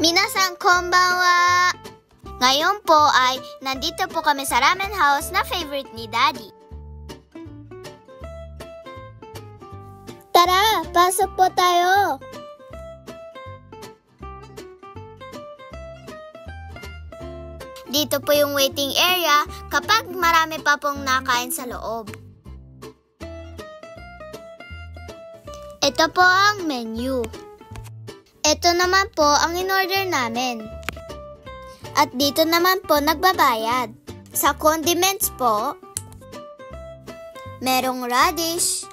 Minasan konbanwa! Ngayon po ay nandito po kami sa ramen house na favorite ni Daddy. Tara, pasok po tayo! Dito po yung waiting area kapag marami pa pong nakain sa loob. Ito po ang menu. Ito naman po ang in-order namin. At dito naman po nagbabayad. Sa condiments po, merong radish,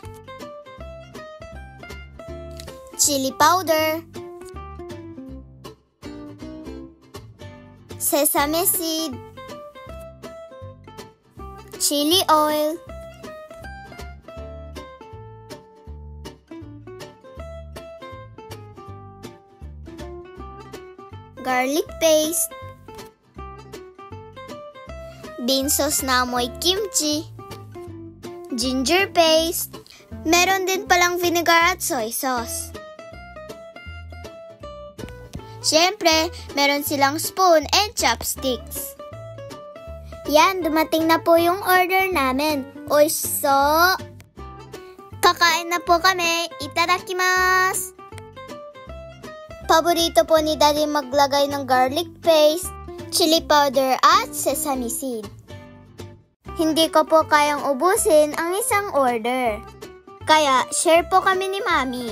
chili powder, sesame seed, chili oil, garlic paste, bean sauce na amoy kimchi, ginger paste, meron din palang vinegar at soy sauce. Siyempre, meron silang spoon and chopsticks. Yan, dumating na po yung order namin. Oishso! Kakain na po kami. Itadakimasu! Paborito po ni Daddy maglagay ng garlic paste, chili powder at sesame seed. Hindi ko po kayang ubusin ang isang order. Kaya, share po kami ni Mami.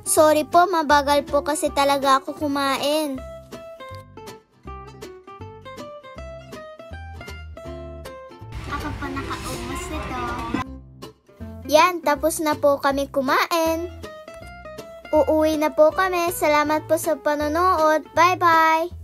Sorry po, mabagal po kasi talaga ako kumain. Ako po nakaubos nito. Yan, tapos na po kami kumain. Uuwi na po kami. Salamat po sa panonood. Bye-bye!